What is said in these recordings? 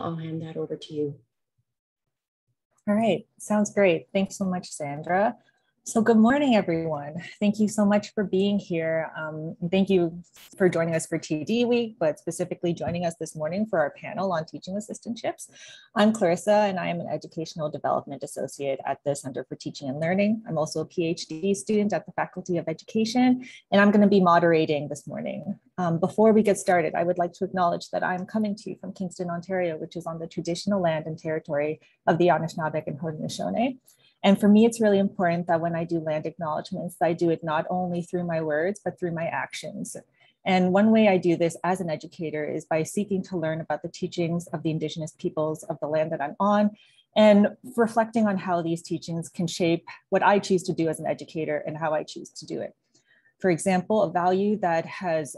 I'll hand that over to you. All right, sounds great. Thanks so much, Sandra. So good morning, everyone. Thank you so much for being here. Thank you for joining us for TD Week, but specifically joining us this morning for our panel on teaching assistantships. I'm Clarissa, and I am an Educational Development Associate at the Center for Teaching and Learning. I'm also a PhD student at the Faculty of Education, and I'm going to be moderating this morning. Before we get started, I would like to acknowledge that I'm coming to you from Kingston, Ontario, which is on the traditional land and territory of the Anishinaabe and Haudenosaunee. And for me, it's really important that when I do land acknowledgements, I do it not only through my words, but through my actions. And one way I do this as an educator is by seeking to learn about the teachings of the Indigenous peoples of the land that I'm on, and reflecting on how these teachings can shape what I choose to do as an educator and how I choose to do it. For example, a value that has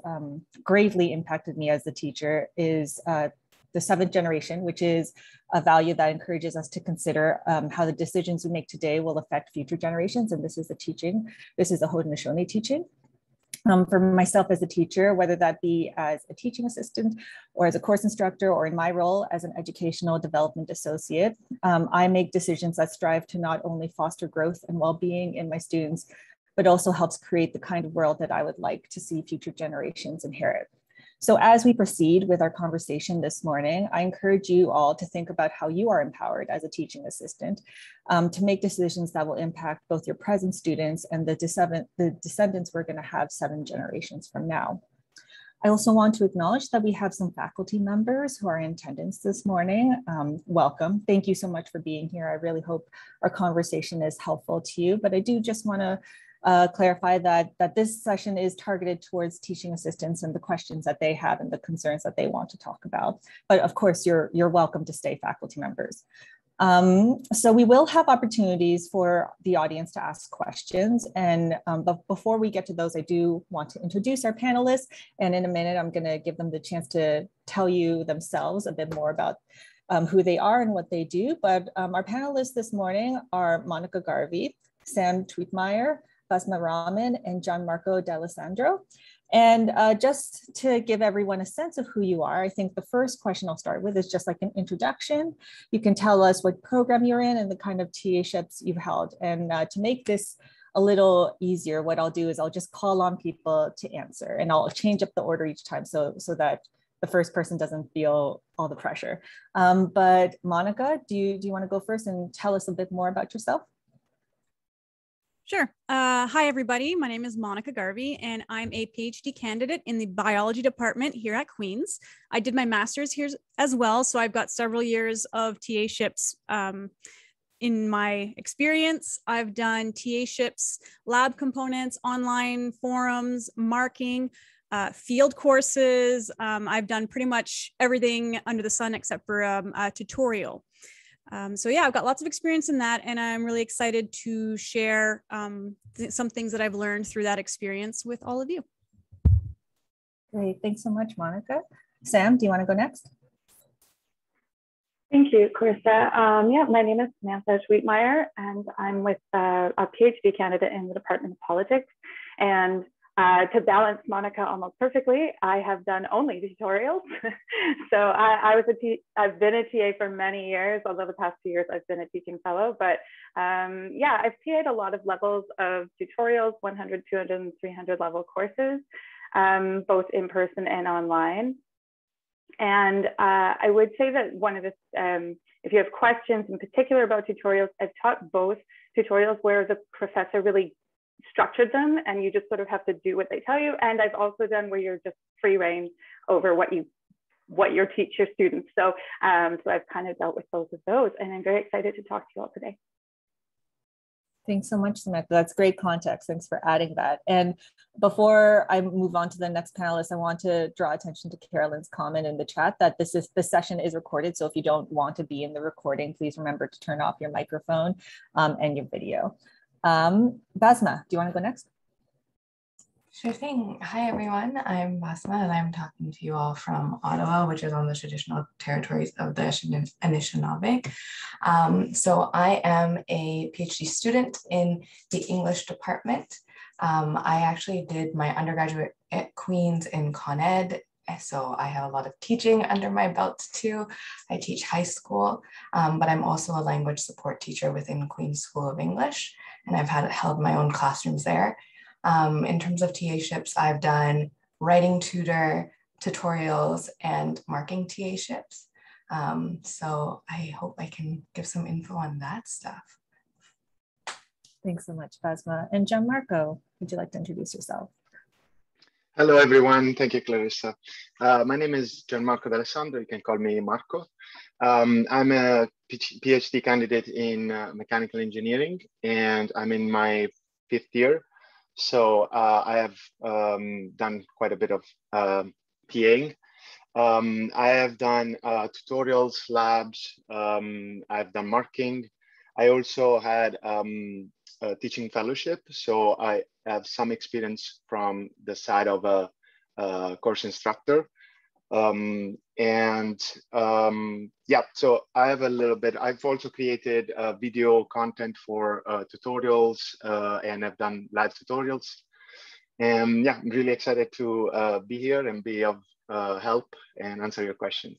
greatly impacted me as a teacher is the seventh generation, which is a value that encourages us to consider how the decisions we make today will affect future generations. And this is a teaching. This is a Haudenosaunee teaching. For myself as a teacher, whether that be as a teaching assistant or as a course instructor or in my role as an educational development associate, I make decisions that strive to not only foster growth and well-being in my students, but also helps create the kind of world that I would like to see future generations inherit. So as we proceed with our conversation this morning, I encourage you all to think about how you are empowered as a teaching assistant to make decisions that will impact both your present students and the descendants we're going to have 7 generations from now. I also want to acknowledge that we have some faculty members who are in attendance this morning. Welcome. Thank you so much for being here. I really hope our conversation is helpful to you, but I do just want to clarify that this session is targeted towards teaching assistants and the questions that they have and the concerns that they want to talk about. But of course, you're welcome to stay, faculty members. So we will have opportunities for the audience to ask questions. And but before we get to those, I do want to introduce our panelists. And in a minute, I'm going to give them the chance to tell you themselves a bit more about who they are and what they do. But our panelists this morning are Monica Garvey, Sam Twietmeyer, Basmah Rahman, and Gianmarco D'Alessandro. And just to give everyone a sense of who you are, I think the first question I'll start with is just like an introduction. You can tell us what program you're in and the kind of TAingships you've held. And to make this a little easier, what I'll do is I'll just call on people to answer, and I'll change up the order each time so that the first person doesn't feel all the pressure. But Monica, do you want to go first and tell us a bit more about yourself? Sure. Hi, everybody. My name is Monica Garvey, and I'm a PhD candidate in the biology department here at Queen's. I did my master's here as well, so I've got several years of TAingships in my experience. I've done TAingships, lab components, online forums, marking, field courses. I've done pretty much everything under the sun except for a tutorial. So yeah, I've got lots of experience in that, and I'm really excited to share some things that I've learned through that experience with all of you. Great, thanks so much, Monica. Sam, do you want to go next? Thank you, Clarissa. Yeah, my name is Samantha Schwetmeyer, and I'm with a PhD candidate in the Department of Politics. And to balance Monica almost perfectly, I have done only tutorials. So I've been a TA for many years, although the past 2 years I've been a teaching fellow. But yeah, I've TA'd a lot of levels of tutorials, 100, 200, and 300 level courses, both in person and online. And I would say that one of the, if you have questions in particular about tutorials, I've taught both tutorials where the professor really structured them and you just sort of have to do what they tell you. And I've also done where you're just free reign over what you teach your students. So, so I've kind of dealt with both of those, and I'm very excited to talk to you all today. Thanks so much, Samantha. That's great context. Thanks for adding that. And before I move on to the next panelist, I want to draw attention to Carolyn's comment in the chat that this session is recorded. So if you don't want to be in the recording, please remember to turn off your microphone and your video. Basmah, do you want to go next? Sure thing. Hi, everyone. I'm Basmah, and I'm talking to you all from Ottawa, which is on the traditional territories of the Anishinaabe. So I am a PhD student in the English department. I actually did my undergraduate at Queen's in Con Ed So I have a lot of teaching under my belt too. I teach high school, but I'm also a language support teacher within Queen's School of English, and I've held my own classrooms there. In terms of TAships, I've done writing tutor, tutorials, and marking TAships. So I hope I can give some info on that stuff. Thanks so much, Basmah. And Gianmarco, would you like to introduce yourself? Hello, everyone. Thank you, Clarissa. My name is Gianmarco D'Alessandro. You can call me Marco. I'm a PhD candidate in mechanical engineering, and I'm in my 5th year. So I have done quite a bit of TAing. I have done tutorials, labs. I've done marking. I also had a teaching fellowship, so I have some experience from the side of a course instructor. Yeah, so I have a little bit. I've also created video content for tutorials, and I've done live tutorials. And yeah, I'm really excited to be here and be of help and answer your questions.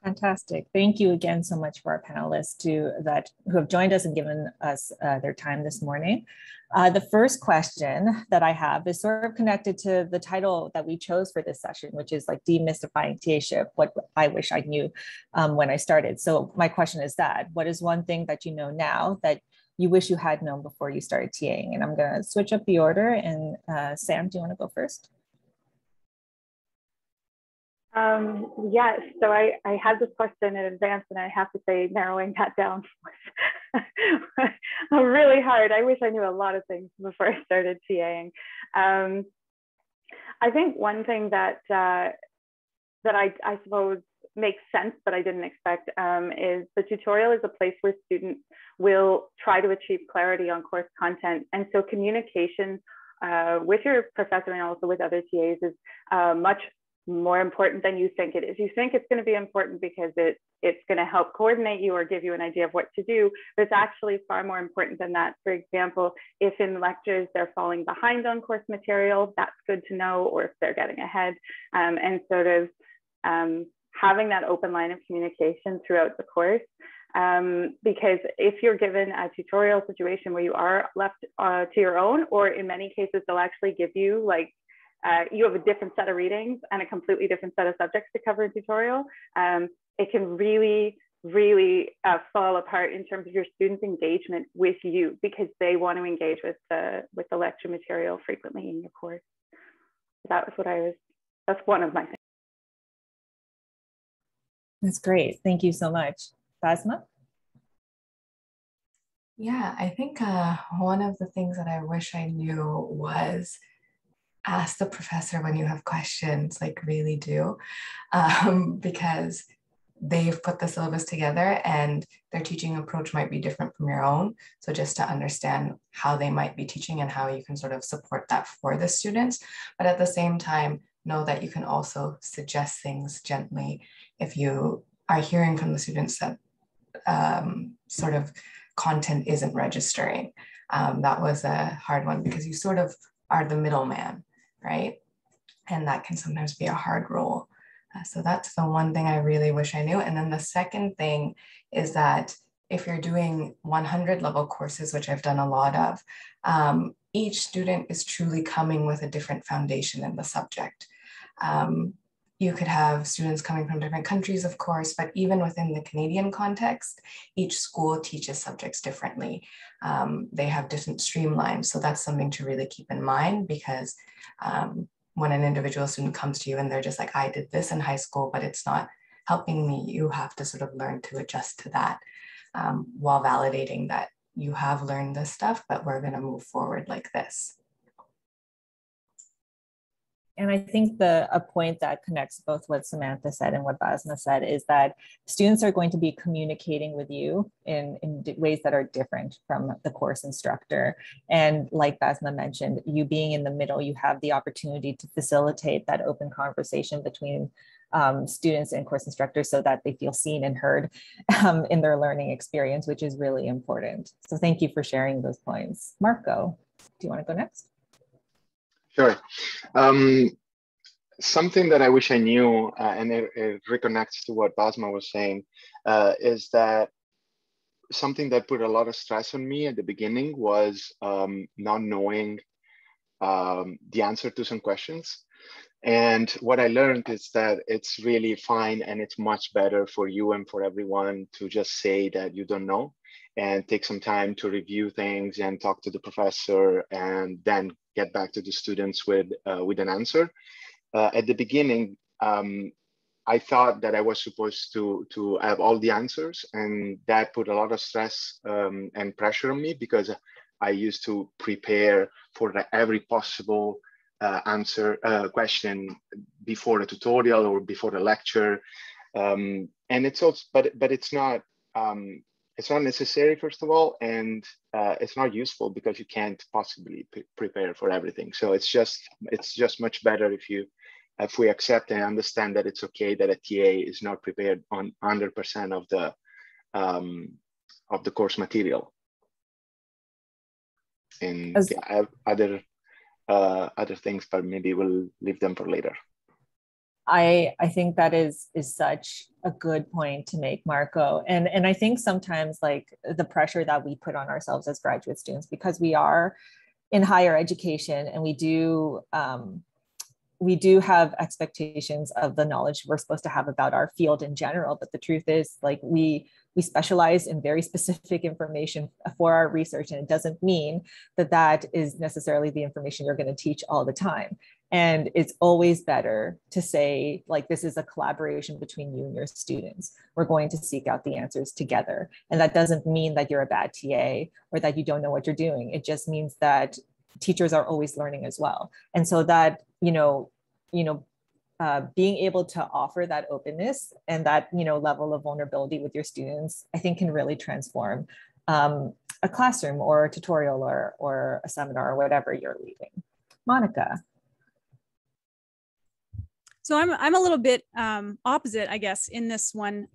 Fantastic. Thank you again so much for our panelists who have joined us and given us their time this morning. The first question that I have is sort of connected to the title that we chose for this session, which is like demystifying TAship, what I wish I knew when I started. So my question is that, what is one thing that you know now that you wish you had known before you started TAing? And I'm gonna switch up the order, and Sam, do you wanna go first? Yeah, so I had this question in advance, and I have to say narrowing that down was really hard. I wish I knew a lot of things before I started TAing. I think one thing that I suppose makes sense, but I didn't expect, is the tutorial is a place where students will try to achieve clarity on course content. And so communication with your professor and also with other TAs is much more important than you think it is. You think it's going to be important because it's going to help coordinate you or give you an idea of what to do, but it's actually far more important than that. For example, if in lectures they're falling behind on course material, that's good to know, or if they're getting ahead, and sort of having that open line of communication throughout the course. Because if you're given a tutorial situation where you are left to your own, or in many cases, they'll actually give you like, you have a different set of readings and a completely different set of subjects to cover in tutorial, it can really, really fall apart in terms of your students' engagement with you, because they want to engage with the lecture material frequently in your course. That was that's one of my things. That's great. Thank you so much. Basmah? Yeah, I think one of the things that I wish I knew was ask the professor when you have questions, like really do, because they've put the syllabus together and their teaching approach might be different from your own. So just to understand how they might be teaching and how you can sort of support that for the students. But at the same time, know that you can also suggest things gently if you are hearing from the students that sort of content isn't registering. That was a hard one because you sort of are the middleman, right? And that can sometimes be a hard role. So that's the one thing I really wish I knew. And then the second thing is that if you're doing 100 level courses, which I've done a lot of, each student is truly coming with a different foundation in the subject. You could have students coming from different countries, of course, but even within the Canadian context, each school teaches subjects differently. They have different streamlines. So that's something to really keep in mind, because when an individual student comes to you and they're just like, I did this in high school, but it's not helping me, you have to sort of learn to adjust to that while validating that you have learned this stuff, but we're going to move forward like this. And I think a point that connects both what Samantha said and what Basmah said is that students are going to be communicating with you in ways that are different from the course instructor. And like Basmah mentioned, you being in the middle, you have the opportunity to facilitate that open conversation between students and course instructors so that they feel seen and heard in their learning experience, which is really important. So thank you for sharing those points. Marco, do you want to go next? Sure. Something that I wish I knew, and it reconnects to what Basmah was saying, is that something that put a lot of stress on me at the beginning was not knowing the answer to some questions. And what I learned is that it's really fine and it's much better for you and for everyone to just say that you don't know and take some time to review things and talk to the professor and then get back to the students with an answer. At the beginning, I thought that I was supposed to have all the answers, and that put a lot of stress and pressure on me because I used to prepare for every possible question before a tutorial or before a lecture, and it's also, but it's not necessary, first of all, and it's not useful because you can't possibly prepare for everything. So it's just much better if we accept and understand that it's okay that a TA is not prepared on 100% of the course material. And I have other things, but maybe we'll leave them for later. I think that is such a good point to make, Marco. And I think sometimes like the pressure that we put on ourselves as graduate students, because we are in higher education and we do have expectations of the knowledge we're supposed to have about our field in general. But the truth is, like, we specialize in very specific information for our research. And it doesn't mean that is necessarily the information you're going to teach all the time. And it's always better to say, like, this is a collaboration between you and your students. We're going to seek out the answers together. And that doesn't mean that you're a bad TA or that you don't know what you're doing. It just means that teachers are always learning as well. And so that, being able to offer that openness and that, level of vulnerability with your students, I think can really transform a classroom or a tutorial or a seminar or whatever you're leading. Monica. So I'm a little bit opposite, I guess, in this one.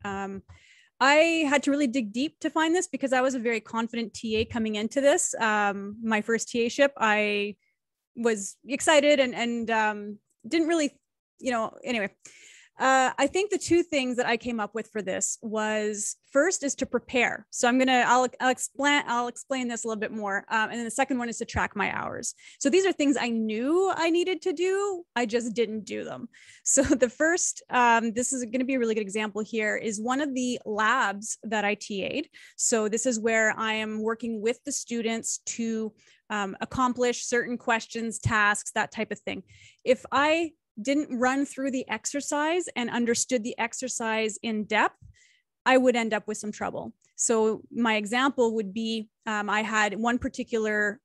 I had to really dig deep to find this because I was a very confident TA coming into this. My first TA-ship, I was excited and didn't really, anyway. I think the two things that I came up with for this was, first is to prepare. So I'll explain this a little bit more. And then the second one is to track my hours. So these are things I knew I needed to do. I just didn't do them. So the first, this is going to be a really good example here, is one of the labs that I TA'd. So this is where I am working with the students to accomplish certain questions, tasks, that type of thing. If I didn't run through the exercise and understood the exercise in depth, I would end up with some trouble. So my example would be, I had one particular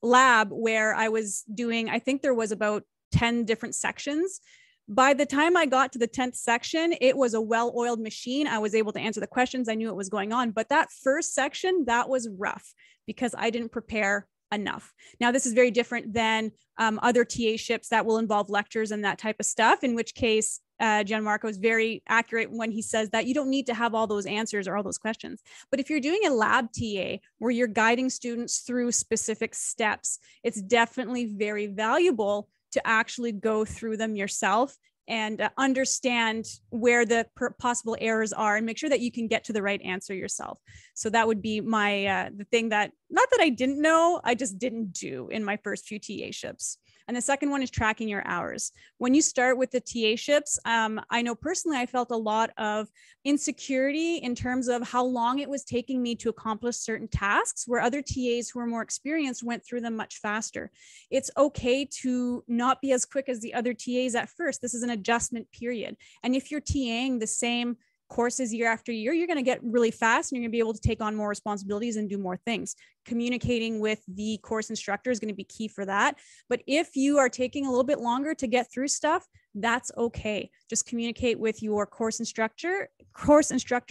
lab where I was doing, I think there was about 10 different sections. By the time I got to the 10th section, it was a well-oiled machine. I was able to answer the questions. I knew what was going on. But that first section, that was rough because I didn't prepare enough. Now, this is very different than other TA-ships that will involve lectures and that type of stuff, in which case Gianmarco is very accurate when he says that you don't need to have all those answers or all those questions. But if you're doing a lab TA where you're guiding students through specific steps, it's definitely very valuable to actually go through them yourself and understand where the possible errors are and make sure that you can get to the right answer yourself. So that would be my, the thing that, not that I didn't know, I just didn't do in my first few TA-ships. And the second one is tracking your hours. When you start with the TA-ships, I know personally I felt a lot of insecurity in terms of how long it was taking me to accomplish certain tasks, where other TAs who are more experienced went through them much faster. It's okay to not be as quick as the other TAs at first. This is an adjustment period. And if you're TAing the same courses year after year, you're going to get really fast and you're going to be able to take on more responsibilities and do more things. Communicating with the course instructor is going to be key for that. But if you are taking a little bit longer to get through stuff, that's okay. Just communicate with your course instructor,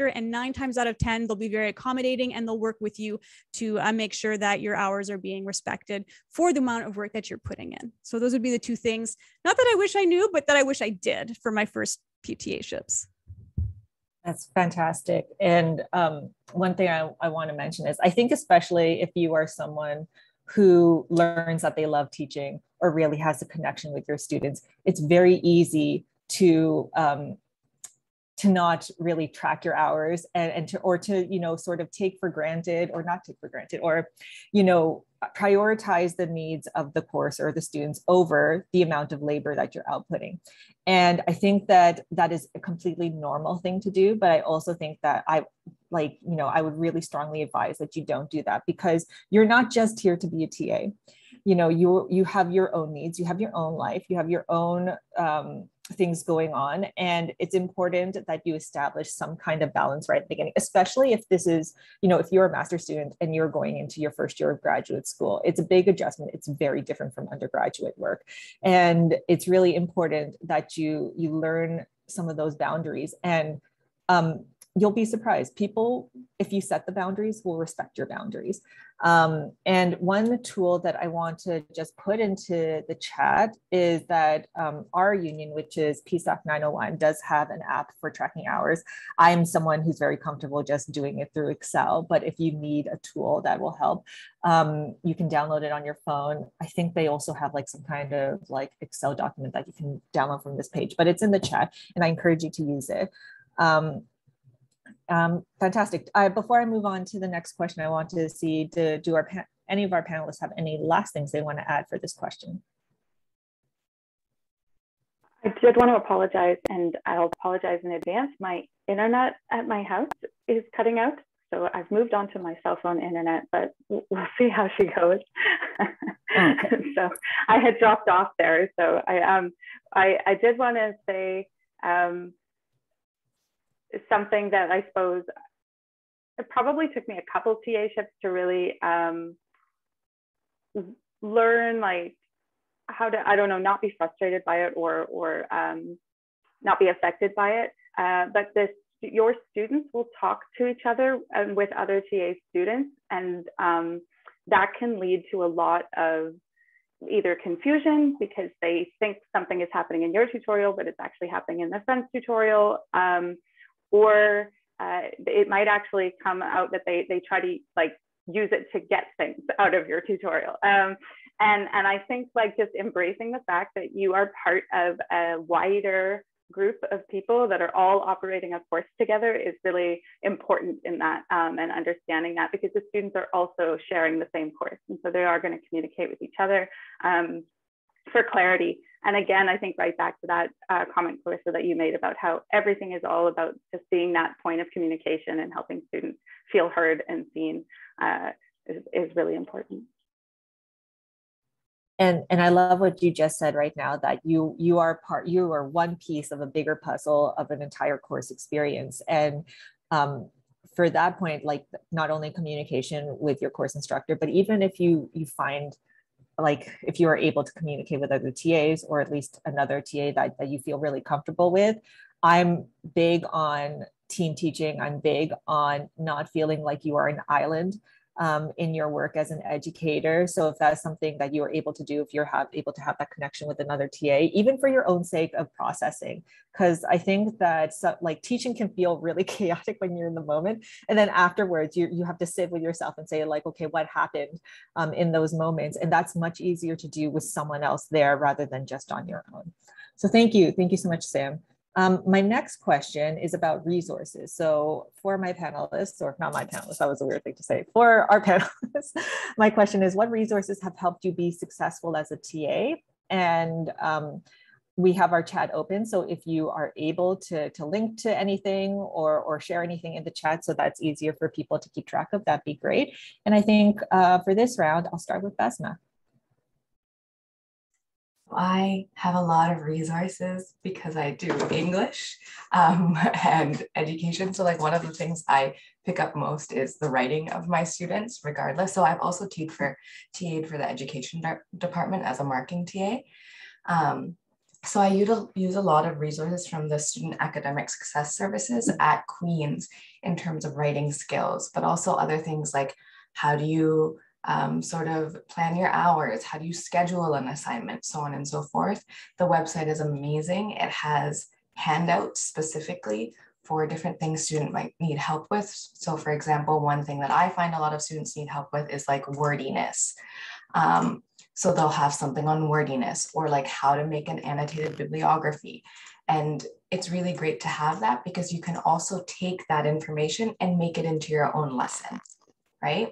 and 9 times out of 10, they'll be very accommodating and they'll work with you to make sure that your hours are being respected for the amount of work that you're putting in. So those would be the two things, not that I wish I knew, but that I wish I did for my first PTA-ships. That's fantastic. And one thing I want to mention is, I think especially if you are someone who learns that they love teaching or really has a connection with your students, it's very easy to not really track your hours and to, you know, sort of take for granted or not take for granted, or, you know, prioritize the needs of the course or the students over the amount of labor that you're outputting. And I think that that is a completely normal thing to do. But I also think that I would really strongly advise that you don't do that, because you're not just here to be a TA. You know, you have your own needs, you have your own life, you have your own things going on. And it's important that you establish some kind of balance right at the beginning, especially if this is, you know, if you're a master's student and you're going into your first year of graduate school. It's a big adjustment. It's very different from undergraduate work. And it's really important that you learn some of those boundaries. And you'll be surprised. People, if you set the boundaries, will respect your boundaries. And one tool that I want to just put into the chat is that our union, which is PSAC 901, does have an app for tracking hours. I'm someone who's very comfortable just doing it through Excel, but if you need a tool that will help, you can download it on your phone. I think they also have like some kind of like Excel document that you can download from this page, but it's in the chat and I encourage you to use it. Fantastic. Before I move on to the next question, I want to see, any of our panelists have any last things they want to add for this question? I did want to apologize, and I'll apologize in advance. My internet at my house is cutting out, so I've moved on to my cell phone internet, but we'll see how she goes. Okay. So I had dropped off there. So I did want to say, something that I suppose it probably took me a couple TA ships to really learn, like how to, I don't know, not be frustrated by it or not be affected by it. But your students will talk to each other and with other TA students, and that can lead to a lot of either confusion because they think something is happening in your tutorial, but it's actually happening in their friend's tutorial. Or it might actually come out that they try to like use it to get things out of your tutorial. And I think like just embracing the fact that you are part of a wider group of people that are all operating a course together is really important in that, and understanding that, because the students are also sharing the same course. And so they are going to communicate with each other for clarity. And again, I think right back to that comment, Clarissa, that you made about how everything is all about just being that point of communication and helping students feel heard and seen is really important. And I love what you just said right now, that you are one piece of a bigger puzzle of an entire course experience. And for that point, like not only communication with your course instructor, but even if you find, like if you are able to communicate with other TAs or at least another TA that you feel really comfortable with. I'm big on team teaching. I'm big on not feeling like you are an island in your work as an educator. So if that's something that you are able to do, if you're able to have that connection with another TA, even for your own sake of processing, because I think that like teaching can feel really chaotic when you're in the moment. And then afterwards, you have to sit with yourself and say like, okay, what happened in those moments? And that's much easier to do with someone else there rather than just on your own. So thank you. Thank you so much, Sam. My next question is about resources. So for my panelists, or not my panelists, that was a weird thing to say, for our panelists, my question is, what resources have helped you be successful as a TA? And we have our chat open. So if you are able to link to anything or share anything in the chat so that's easier for people to keep track of, that'd be great. And I think for this round, I'll start with Basmah. I have a lot of resources because I do English and education. So like one of the things I pick up most is the writing of my students regardless. So I've also TA'd for the education department as a marking TA. So I use a lot of resources from the Student Academic Success Services at Queen's in terms of writing skills, but also other things like how do you sort of plan your hours, how do you schedule an assignment, so on and so forth. The website is amazing. It has handouts specifically for different things student might need help with. So for example, one thing that I find a lot of students need help with is like wordiness. So they'll have something on wordiness or like how to make an annotated bibliography. And it's really great to have that because you can also take that information and make it into your own lesson, right?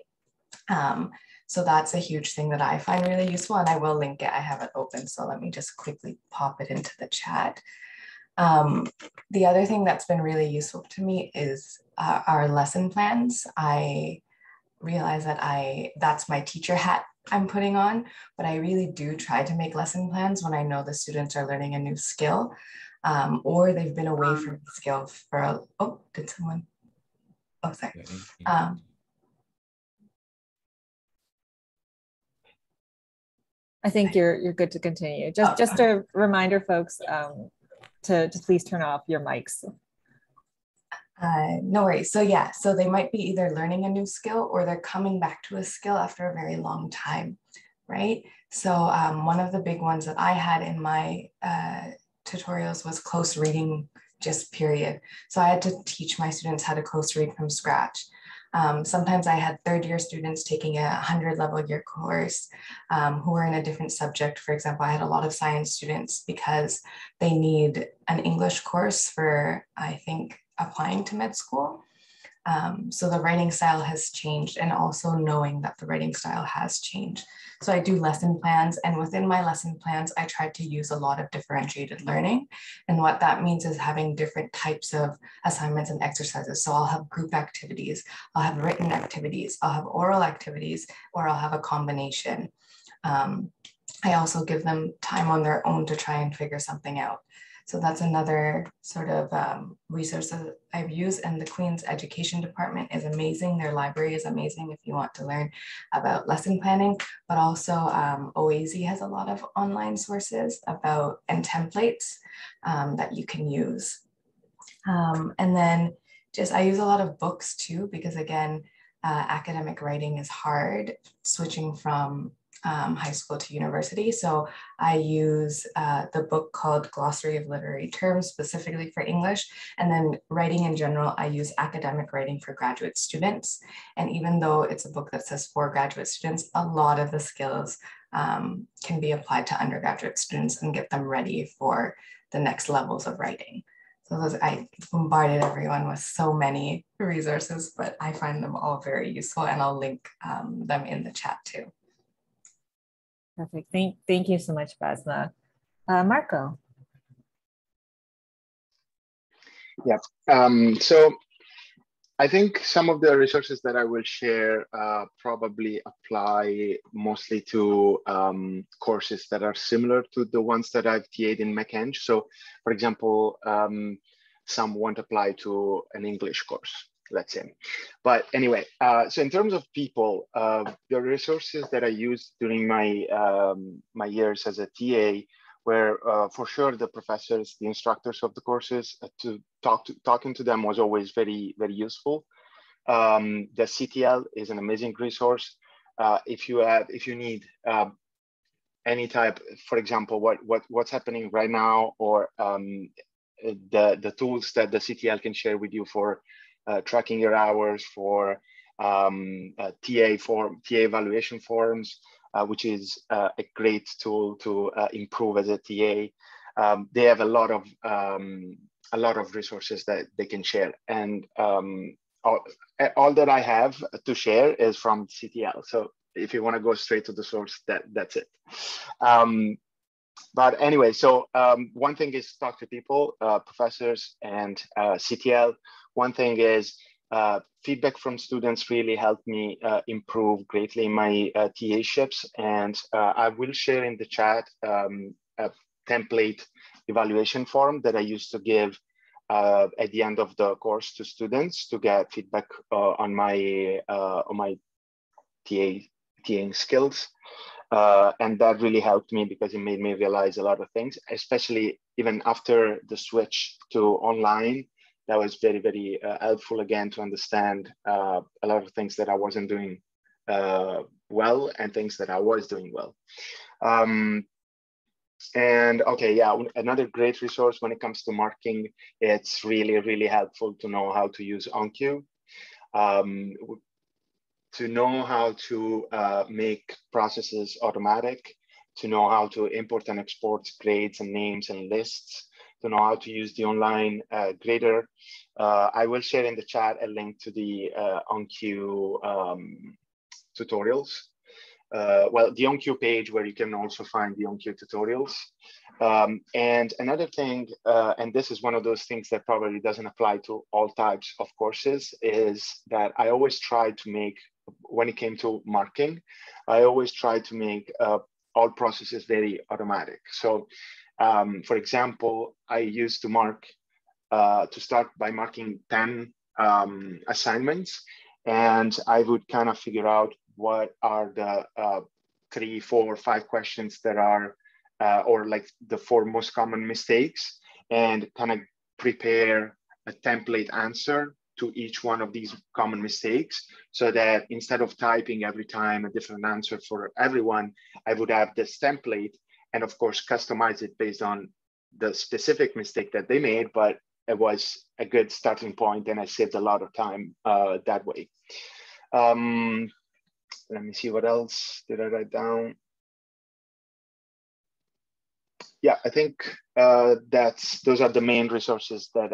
So that's a huge thing that I find really useful, and I will link it. I have it open, so let me just quickly pop it into the chat. The other thing that's been really useful to me is our lesson plans. I realize that that's my teacher hat I'm putting on, but I really do try to make lesson plans when I know the students are learning a new skill, or they've been away from the skill for, oh, did someone, oh, sorry. I think you're good to continue. Just a reminder, folks, to please turn off your mics. No worries. So yeah, so they might be either learning a new skill or they're coming back to a skill after a very long time, right? So one of the big ones that I had in my tutorials was close reading, just period. So I had to teach my students how to close read from scratch. Sometimes I had third-year students taking a 100-level year course who were in a different subject. For example, I had a lot of science students because they need an English course for, I think, applying to med school. So the writing style has changed, and also knowing that the writing style has changed. So I do lesson plans, and within my lesson plans, I try to use a lot of differentiated learning. And what that means is having different types of assignments and exercises. So I'll have group activities, I'll have written activities, I'll have oral activities, or I'll have a combination. I also give them time on their own to try and figure something out. So that's another sort of resource that I've used, and the Queen's Education Department is amazing. Their library is amazing if you want to learn about lesson planning, but also OAZ has a lot of online sources about and templates that you can use. And then I use a lot of books too, because again, academic writing is hard, switching from high school to university. So I use the book called Glossary of Literary Terms specifically for English. And then writing in general, I use academic writing for graduate students. And even though it's a book that says for graduate students, a lot of the skills can be applied to undergraduate students and get them ready for the next levels of writing. So I bombarded everyone with so many resources, but I find them all very useful, and I'll link them in the chat too. Perfect. Thank you so much, Basmah. Marco. Yeah. So I think some of the resources that I will share probably apply mostly to courses that are similar to the ones that I've TA'd in MechEng. So, for example, some won't apply to an English course, let's say. But anyway, so in terms of people, the resources that I used during my my years as a TA were for sure the professors, the instructors of the courses. Talking to them was always very, very useful. The CTL is an amazing resource. If you need any type, for example, what's happening right now, or the tools that the CTL can share with you for tracking your hours, for TA evaluation forms, which is a great tool to improve as a TA. They have a lot of resources that they can share, and all that I have to share is from CTL. So if you want to go straight to the source, that's it. But anyway, so one thing is talk to people, professors and CTL. One thing is feedback from students really helped me improve greatly in my TAships. And I will share in the chat a template evaluation form that I used to give at the end of the course to students to get feedback on my TAing skills. And that really helped me because it made me realize a lot of things, especially even after the switch to online. That was very, very helpful again to understand a lot of things that I wasn't doing well and things that I was doing well. And okay, yeah, another great resource when it comes to marking, it's really, really helpful to know how to use OnCue, to know how to make processes automatic, to know how to import and export grades and names and lists, to know how to use the online grader. I will share in the chat a link to the OnCue tutorials. Well, the OnCue page where you can also find the OnCue tutorials. And another thing, and this is one of those things that probably doesn't apply to all types of courses, is that I always try to make, when it came to marking, I always try to make all processes very automatic. So for example, I used to mark, to start by marking 10 assignments, and I would kind of figure out what are the 3, 4, 5 questions that are, or like the 4 most common mistakes, and kind of prepare a template answer to each one of these common mistakes, so that instead of typing every time a different answer for everyone, I would have this template and of course customize it based on the specific mistake that they made, but it was a good starting point and I saved a lot of time that way. Let me see, what else did I write down? Yeah, I think those are the main resources that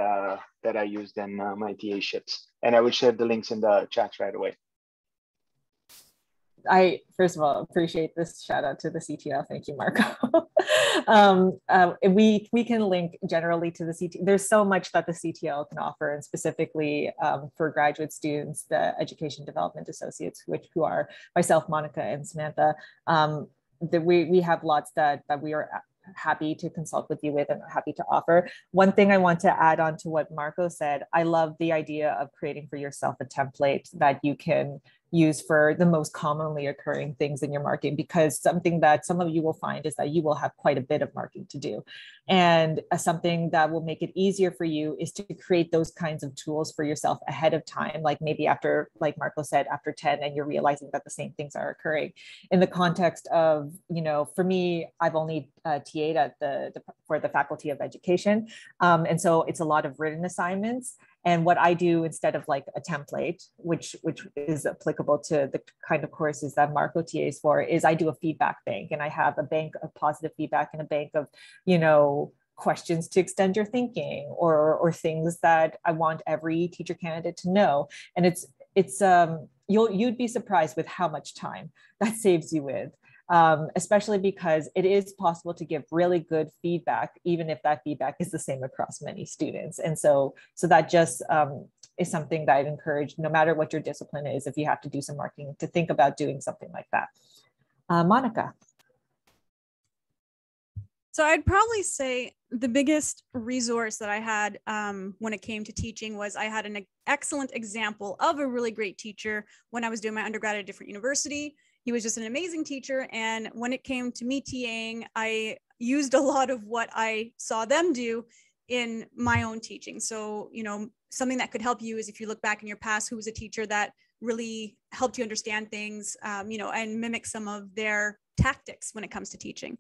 that I used in my TAships, and I will share the links in the chat right away. I, first of all, appreciate this shout out to the CTL. Thank you, Marco. We can link generally to the CTL. There's so much that the CTL can offer, and specifically for graduate students, the Education Development Associates, who are myself, Monica, and Samantha. That we have lots that we are happy to consult with you with and happy to offer. One thing I want to add on to what Marco said, I love the idea of creating for yourself a template that you can use for the most commonly occurring things in your marking, because something that some of you will find is that you will have quite a bit of marking to do. And something that will make it easier for you is to create those kinds of tools for yourself ahead of time, like maybe after, like Marco said, after 10, and you're realizing that the same things are occurring. In the context of, you know, for me, I've only TA'd at for the Faculty of Education. And so it's a lot of written assignments. And what I do instead of like a template, which is applicable to the kind of courses that Marco TAs for, is I do a feedback bank, and I have a bank of positive feedback and a bank of, you know, questions to extend your thinking, or things that I want every teacher candidate to know. And you'd be surprised with how much time that saves you with. Especially because it is possible to give really good feedback, even if that feedback is the same across many students. And so that just is something that I'd encourage, no matter what your discipline is, if you have to do some marking, to think about doing something like that. Monica. So I'd probably say the biggest resource that I had when it came to teaching was I had an excellent example of a really great teacher when I was doing my undergrad at a different university. He was just an amazing teacher. And when it came to me TAing, I used a lot of what I saw them do in my own teaching. So, you know, something that could help you is if you look back in your past, who was a teacher that really helped you understand things, you know, and mimic some of their tactics when it comes to teaching.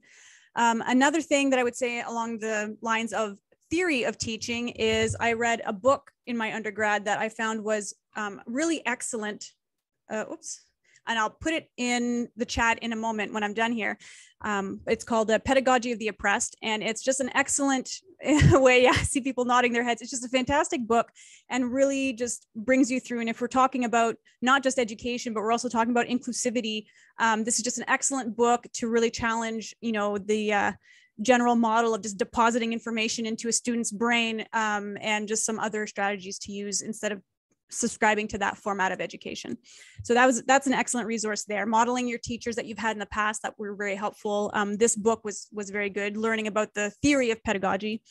Another thing that I would say along the lines of theory of teaching is I read a book in my undergrad that I found was really excellent. And I'll put it in the chat in a moment when I'm done here. It's called The Pedagogy of the Oppressed. And it's just an excellent way. Yeah, I see people nodding their heads. It's just a fantastic book and really just brings you through. And if we're talking about not just education, but we're also talking about inclusivity, this is just an excellent book to really challenge, you know, the general model of just depositing information into a student's brain, and just some other strategies to use instead of subscribing to that format of education. So that's an excellent resource there. Modeling your teachers that you've had in the past that were very helpful. This book was very good, learning about the theory of pedagogy.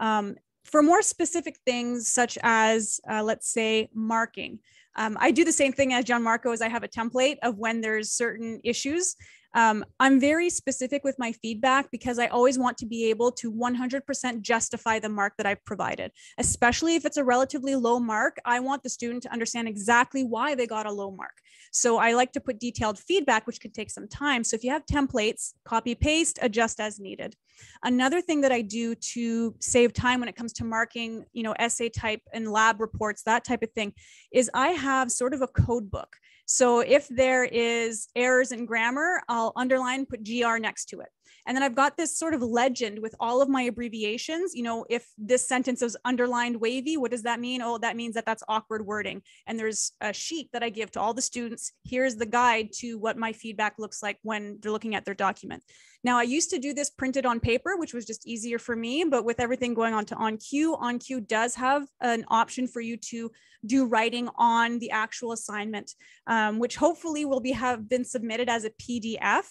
For more specific things such as, let's say, marking. I do the same thing as Gianmarco, as I have a template of when there's certain issues. I'm very specific with my feedback because I always want to be able to 100% justify the mark that I've provided, especially if it's a relatively low mark. I want the student to understand exactly why they got a low mark. So I like to put detailed feedback, which could take some time. So if you have templates, copy, paste, adjust as needed. Another thing that I do to save time when it comes to marking, essay type and lab reports, that type of thing, is I have sort of a code book. So if there is errors in grammar, I'll underline, put GR next to it. And then I've got this sort of legend with all of my abbreviations. If this sentence is underlined wavy, what does that mean? Oh, that means that that's awkward wording. And there's a sheet that I give to all the students. Here's the guide to what my feedback looks like when they're looking at their document. Now, I used to do this printed on paper, which was just easier for me, but with everything going on to OnQ does have an option for you to do writing on the actual assignment, which hopefully will have been submitted as a PDF,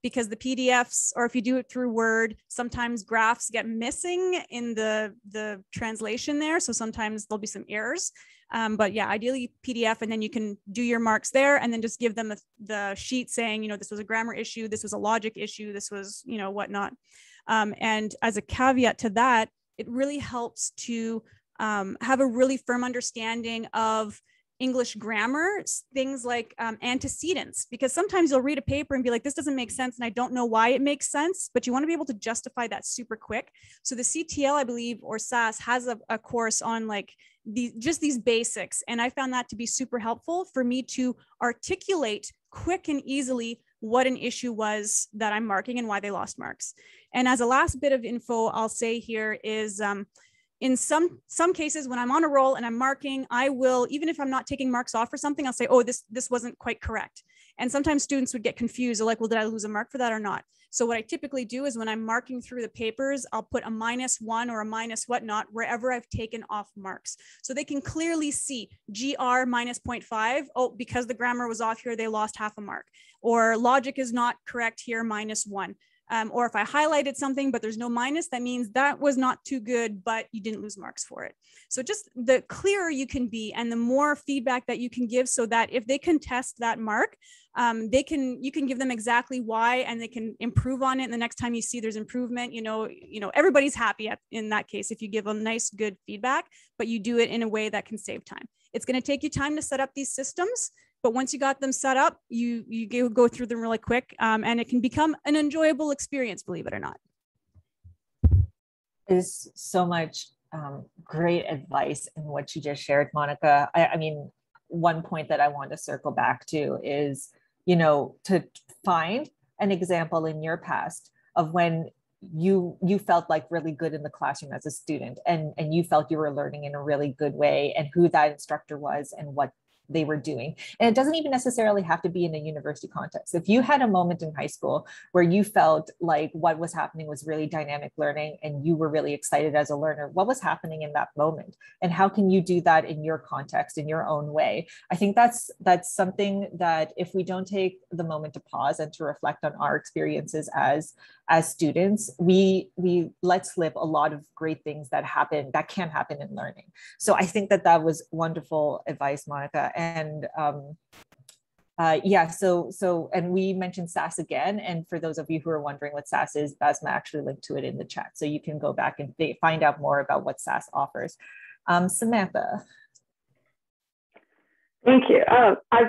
because the PDFs, or if you do it through Word, sometimes graphs get missing in the translation there. So sometimes there'll be some errors. But yeah, ideally PDF, and then you can do your marks there and then just give them the sheet saying, this was a grammar issue, this was a logic issue, this was, whatnot. And as a caveat to that, it really helps to have a really firm understanding of English grammar, things like antecedents, because sometimes you'll read a paper and be like, this doesn't make sense and I don't know why it makes sense, but you want to be able to justify that super quick. So the CTL, I believe, or SAS has a course on like just these basics. And I found that to be super helpful for me to articulate quick and easily what an issue was that I'm marking and why they lost marks. And as a last bit of info I'll say here is, in some cases, when I'm on a roll and I'm marking, I will, even if I'm not taking marks off for something, I'll say, oh, this wasn't quite correct. And sometimes students would get confused. They're like, well, did I lose a mark for that or not? So what I typically do is when I'm marking through the papers, I'll put a -1 or a minus whatnot wherever I've taken off marks. So they can clearly see GR -0.5. Oh, because the grammar was off here, they lost half a mark. Or logic is not correct here, -1. Or if I highlighted something, but there's no minus, that means that was not too good, but you didn't lose marks for it. So just the clearer you can be and the more feedback that you can give, so that if they contest that mark, you can give them exactly why, and they can improve on it. And the next time you see there's improvement, everybody's happy in that case if you give them nice, good feedback, but you do it in a way that can save time. It's going to take you time to set up these systems, but once you got them set up, you go through them really quick, and it can become an enjoyable experience, believe it or not. There's so much great advice in what you just shared, Monica. I mean, one point that I want to circle back to is, to find an example in your past of when you felt like really good in the classroom as a student, and you felt you were learning in a really good way, and who that instructor was and what they were doing. And it doesn't even necessarily have to be in a university context. If you had a moment in high school where you felt like what was happening was really dynamic learning and you were really excited as a learner, what was happening in that moment? And how can you do that in your context, in your own way? I think that's something that if we don't take the moment to pause and to reflect on our experiences as students, we let slip a lot of great things that can happen in learning. So I think that was wonderful advice, Monica. And and we mentioned SAS again. And for those of you who are wondering what SAS is, Basmah actually linked to it in the chat. So you can go back and find out more about what SAS offers. Samantha. Thank you. Oh, I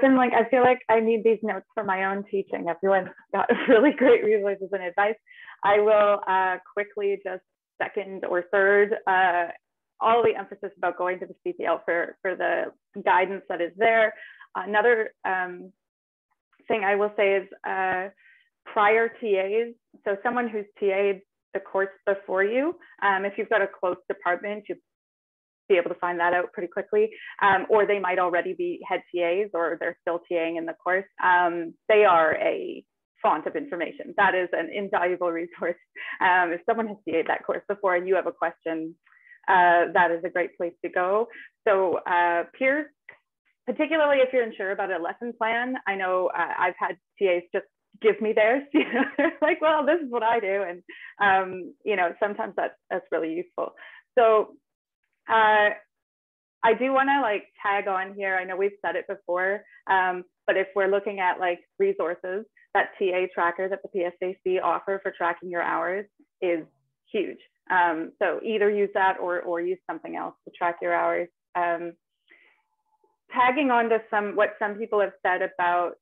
feel like I need these notes for my own teaching. Everyone's got really great resources and advice. I will quickly just second or third all the emphasis about going to the CTL for the guidance that is there. Another thing I will say is prior TAs, so someone who's TA'd the course before you, if you've got a close department, you'll be able to find that out pretty quickly, or they might already be head TAs or they're still TAing in the course. They are a font of information. That is an invaluable resource. If someone has TA'd that course before and you have a question, that is a great place to go. So peers, particularly if you're unsure about a lesson plan, I know I've had TAs just give me theirs. They're like, well, this is what I do. And, sometimes that's really useful. So I do want to tag on here. I know we've said it before, but if we're looking at resources, that TA tracker that the PSAC offer for tracking your hours is huge. So either use that or use something else to track your hours. Tagging on to what some people have said about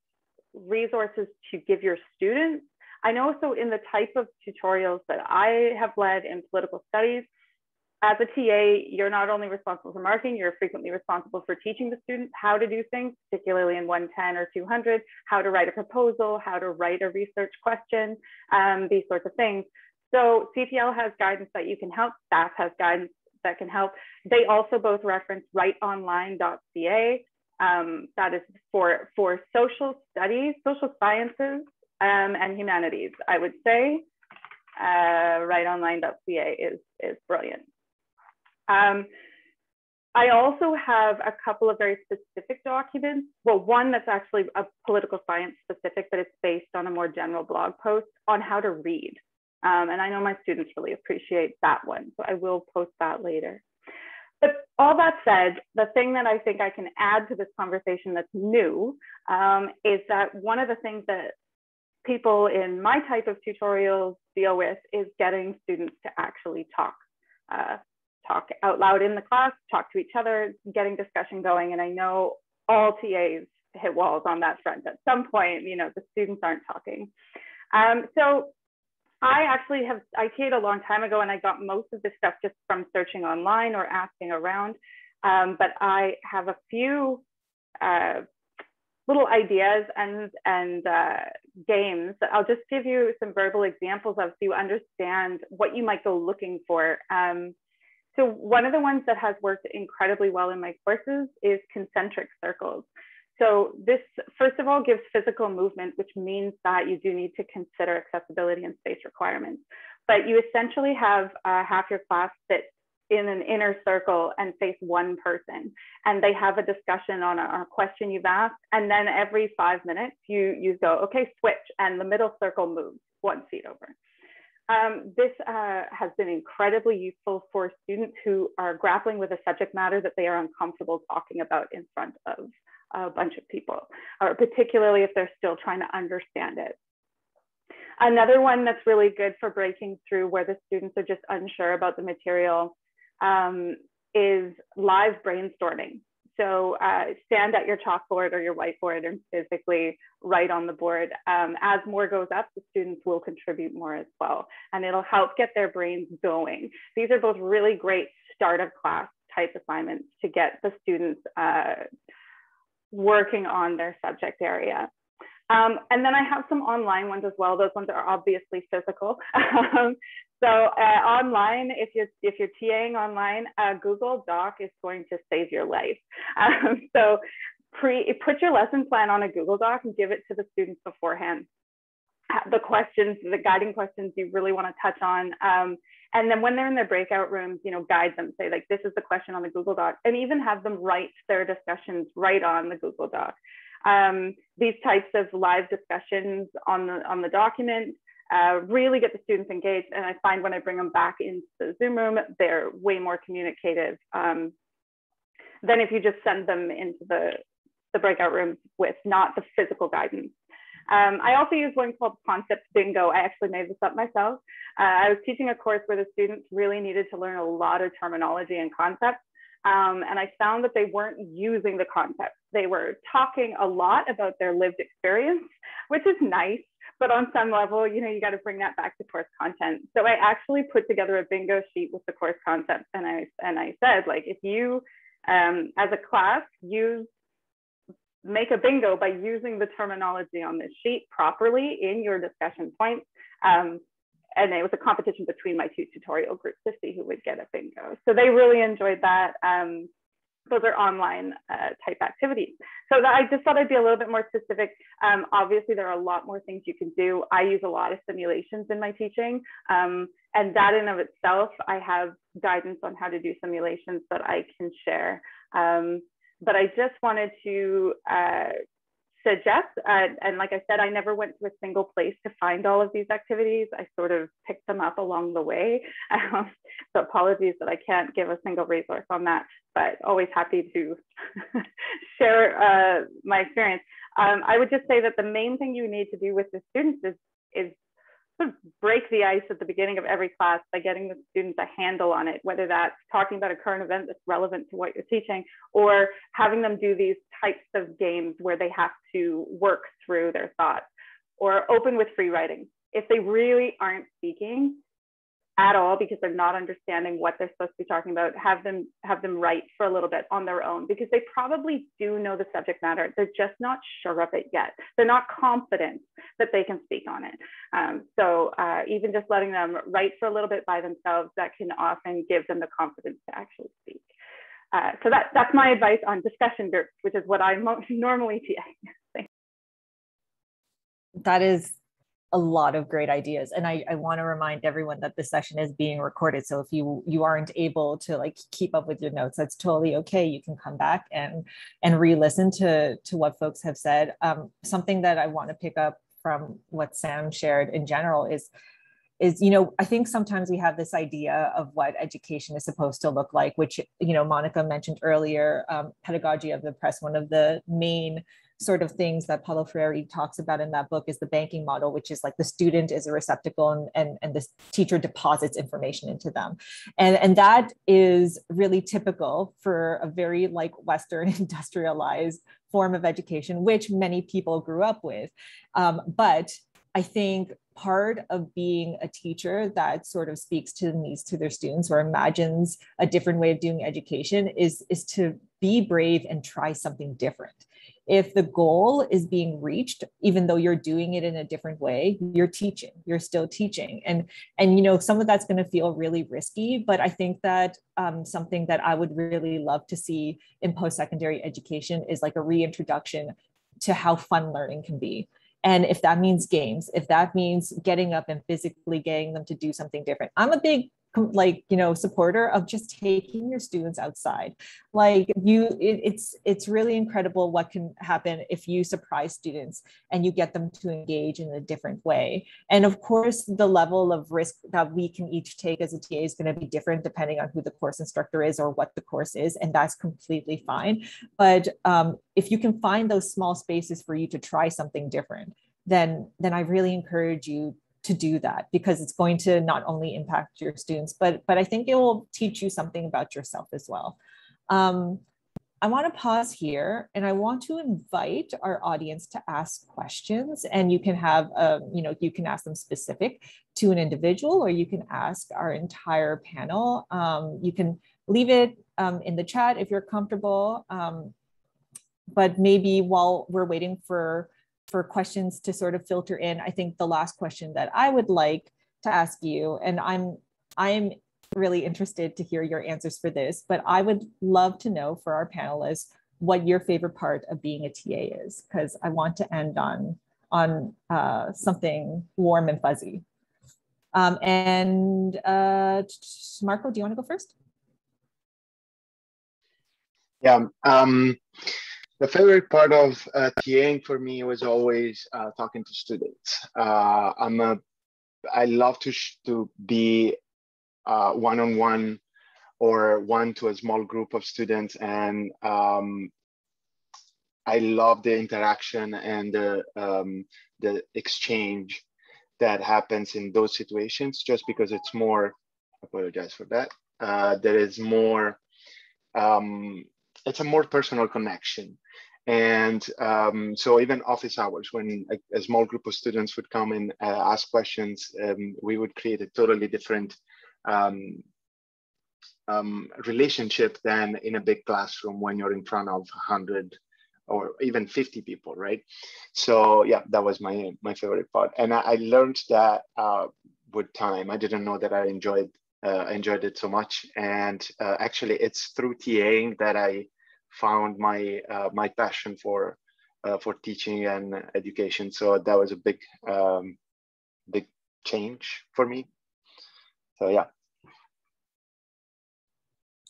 resources to give your students. I know, so in the type of tutorials that I have led in political studies, as a TA, you're not only responsible for marking, you're frequently responsible for teaching the students how to do things, particularly in 110 or 200, how to write a proposal, how to write a research question, these sorts of things. So CTL has guidance that you can help, staff has guidance that can help. They also both reference writeonline.ca. That is for social studies, social sciences, and humanities, I would say. Writeonline.ca is brilliant. I also have a couple of very specific documents. Well, one that's actually a political science specific, but it's based on a more general blog post on how to read. And I know my students really appreciate that one, so I will post that later. But all that said, the thing that I think I can add to this conversation that's new is that one of the things that people in my type of tutorials deal with is getting students to actually talk out loud in the class, talk to each other, getting discussion going. And I know all TAs hit walls on that front. At some point, you know, the students aren't talking. So I actually I TA'd a long time ago, and I got most of this stuff just from searching online or asking around. But I have a few little ideas and games that I'll just give you some verbal examples of so you understand what you might go looking for. So one of the ones that has worked incredibly well in my courses is concentric circles. So this, first of all, gives physical movement, which means that you do need to consider accessibility and space requirements. But you essentially have half your class sit in an inner circle and face one person. And they have a discussion on a question you've asked. And then every 5 minutes, you go, okay, switch. And the middle circle moves 1 seat over. This has been incredibly useful for students who are grappling with a subject matter that they are uncomfortable talking about in front of a bunch of people, or particularly if they're still trying to understand it. Another one that's really good for breaking through where the students are just unsure about the material is live brainstorming. So stand at your chalkboard or your whiteboard and physically write on the board. As more goes up, the students will contribute more as well, and it'll help get their brains going. These are both really great start of class type assignments to get the students working on their subject area. And then I have some online ones as well. Those ones are obviously physical. So online, if you're TAing online, Google Doc is going to save your life. So put your lesson plan on a Google Doc and give it to the students beforehand. The questions, the guiding questions you really want to touch on. And then when they're in their breakout rooms, you know, guide them, say like, this is the question on the Google Doc, and even have them write their discussions right on the Google Doc. These types of live discussions on the document really get the students engaged. And I find when I bring them back into the Zoom room, they're way more communicative than if you just send them into the breakout rooms with not the physical guidance. I also use one called Concept Bingo. I actually made this up myself. I was teaching a course where the students really needed to learn a lot of terminology and concepts. And I found that they weren't using the concepts. They were talking a lot about their lived experience, which is nice, but on some level, you know, you got to bring that back to course content. So I actually put together a bingo sheet with the course concepts, and I said, like, if you, as a class, make a bingo by using the terminology on this sheet properly in your discussion points. And it was a competition between my 2 tutorial groups to see who would get a bingo. So they really enjoyed that. Those are online type activities. So I just thought I'd be a little bit more specific. Obviously, there are a lot more things you can do. I use a lot of simulations in my teaching. And that in of itself, I have guidance on how to do simulations that I can share. But I just wanted to suggest, and like I said, I never went to a single place to find all of these activities. I sort of picked them up along the way. So apologies that I can't give a single resource on that, but always happy to share my experience. I would just say that the main thing you need to do with the students is sort of break the ice at the beginning of every class by getting the students a handle on it, whether that's talking about a current event that's relevant to what you're teaching, or having them do these types of games where they have to work through their thoughts, or open with free writing. If they really aren't speaking at all because they're not understanding what they're supposed to be talking about, have them write for a little bit on their own, because they probably do know the subject matter. They're just not sure of it yet. They're not confident that they can speak on it. So even just letting them write for a little bit by themselves, that can often give them the confidence to actually speak. So that's my advice on discussion groups, which is what I normally TA. That is a lot of great ideas. And I want to remind everyone that this session is being recorded. So if you aren't able to like keep up with your notes, that's totally okay. You can come back and re-listen to what folks have said. Something that I want to pick up from what Sam shared in general is, I think sometimes we have this idea of what education is supposed to look like, which, Monica mentioned earlier, pedagogy of the oppressed. One of the main sort of things that Paulo Freire talks about in that book is the banking model, which is like the student is a receptacle and the teacher deposits information into them. And that is really typical for a very like Western industrialized form of education, which many people grew up with. But I think part of being a teacher that sort of speaks to the needs to their students or imagines a different way of doing education is to be brave and try something different. If the goal is being reached, even though you're doing it in a different way, you're teaching, you're still teaching. And some of that's going to feel really risky, but I think that something that I would really love to see in post-secondary education is like a reintroduction to how fun learning can be. And if that means games, if that means getting up and physically getting them to do something different, I'm a big supporter of just taking your students outside. It's really incredible what can happen if you surprise students and you get them to engage in a different way. And of course, the level of risk that we can each take as a TA is going to be different depending on who the course instructor is or what the course is, and that's completely fine. But if you can find those small spaces for you to try something different, then I really encourage you to do that, because it's going to not only impact your students, but I think it will teach you something about yourself as well. I want to pause here and I want to invite our audience to ask questions, and you can have, you can ask them specific to an individual, or you can ask our entire panel. You can leave it in the chat if you're comfortable, but maybe while we're waiting for questions to sort of filter in, I think the last question that I would like to ask you, and I'm really interested to hear your answers for this, but I would love to know for our panelists what your favorite part of being a TA is, because I want to end on something warm and fuzzy. Marco, do you want to go first? Yeah. The favorite part of TAing for me was always talking to students. I love to be one-on-one or one to a small group of students, and I love the interaction and the exchange that happens in those situations, just because it's more, I apologize for that, there is more, it's a more personal connection. And so even office hours, when a small group of students would come and ask questions, we would create a totally different relationship than in a big classroom when you're in front of 100 or even 50 people, right? So yeah, that was my favorite part. And I learned that with time. I didn't know that I enjoyed it so much. And actually it's through TAing that I found my passion for teaching and education. So that was a big change for me. So yeah.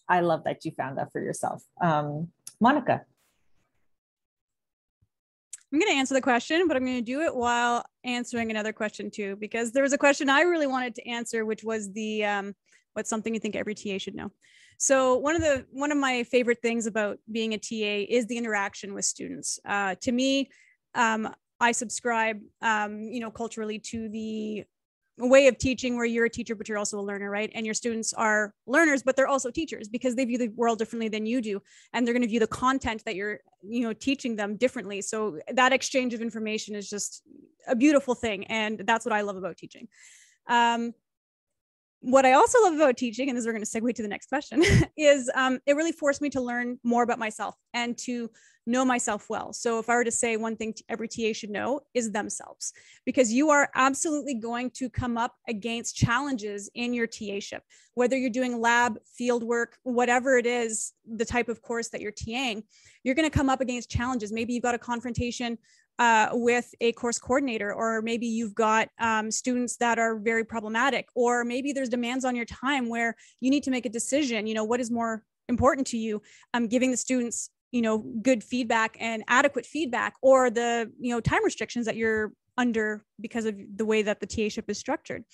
I love that you found that for yourself. Monica. I'm going to answer the question, but I'm going to do it while answering another question too, because there was a question I really wanted to answer, which was the what's something you think every TA should know. So one of my favorite things about being a TA is the interaction with students. To me, I subscribe, culturally to the way of teaching where you're a teacher, but you're also a learner, right? And your students are learners, but they're also teachers because they view the world differently than you do. And they're going to view the content that you're, teaching them differently. So that exchange of information is just a beautiful thing. And that's what I love about teaching. What I also love about teaching, and this is we're going to segue to the next question, is it really forced me to learn more about myself and to know myself well. So if I were to say one thing every TA should know is themselves, because you are absolutely going to come up against challenges in your TA-ship, whether you're doing lab, field work, whatever it is, the type of course that you're TAing, you're going to come up against challenges. Maybe you've got a confrontation with a course coordinator, or maybe you've got students that are very problematic, or maybe there's demands on your time where you need to make a decision, what is more important to you, giving the students, good feedback and adequate feedback, or the, time restrictions that you're under because of the way that the TA-ship is structured.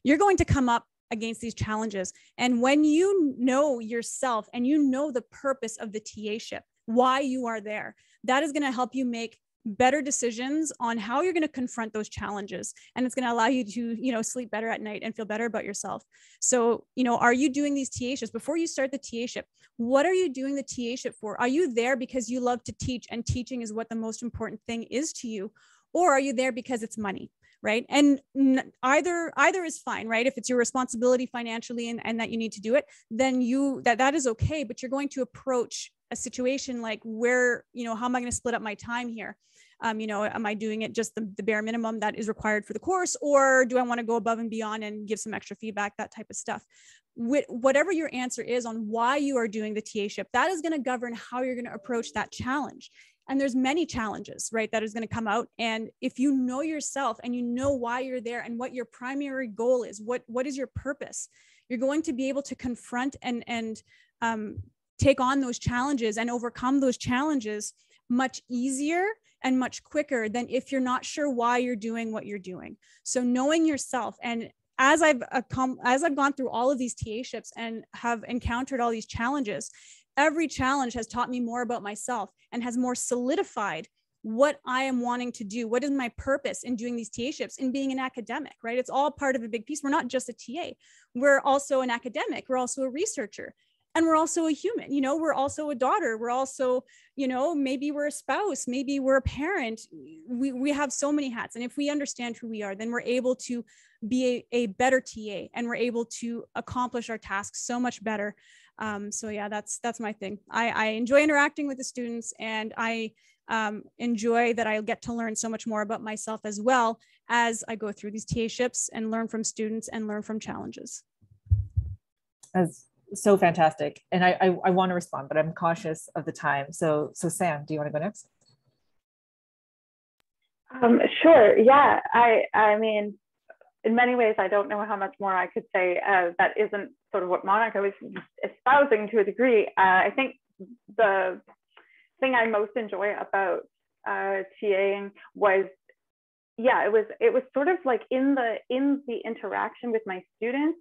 You're going to come up against these challenges. And when you know yourself and you know the purpose of the TA-ship, why you are there, that is going to help you make better decisions on how you're going to confront those challenges. And it's going to allow you to, sleep better at night and feel better about yourself. So, are you doing these TA-ships before you start the TA-ship? What are you doing the TA-ship for? Are you there because you love to teach and teaching is what the most important thing is to you? Or are you there because it's money? Right. And either is fine, right? If it's your responsibility financially and that you need to do it, then that is okay. But you're going to approach a situation like where, how am I going to split up my time here? Am I doing it just the bare minimum that is required for the course, or do I want to go above and beyond and give some extra feedback, that type of stuff? Whatever your answer is on why you are doing the TA-ship, that is going to govern how you're going to approach that challenge. And there's many challenges, right, that is going to come out. And if you know yourself and you know why you're there and what your primary goal is, what is your purpose, you're going to be able to confront and take on those challenges and overcome those challenges much easier and much quicker than if you're not sure why you're doing what you're doing. So knowing yourself, and as I've gone through all of these TA-ships and have encountered all these challenges, every challenge has taught me more about myself and has more solidified what I am wanting to do. What is my purpose in doing these TA-ships, in being an academic, right? It's all part of a big piece. We're not just a TA. We're also an academic. We're also a researcher. And we're also a human, we're also a daughter. We're also, maybe we're a spouse, maybe we're a parent. We have so many hats. And if we understand who we are, then we're able to be a better TA, and we're able to accomplish our tasks so much better. So yeah, that's my thing. I enjoy interacting with the students, and I enjoy that I get to learn so much more about myself as well as I go through these TA-ships and learn from students and learn from challenges. That's so fantastic. And I want to respond, but I'm cautious of the time. So Sam, do you want to go next? Sure. Yeah. I mean, in many ways, I don't know how much more I could say that isn't sort of what Monica was espousing to a degree. I think the thing I most enjoy about TAing was, it was sort of like in the interaction with my students,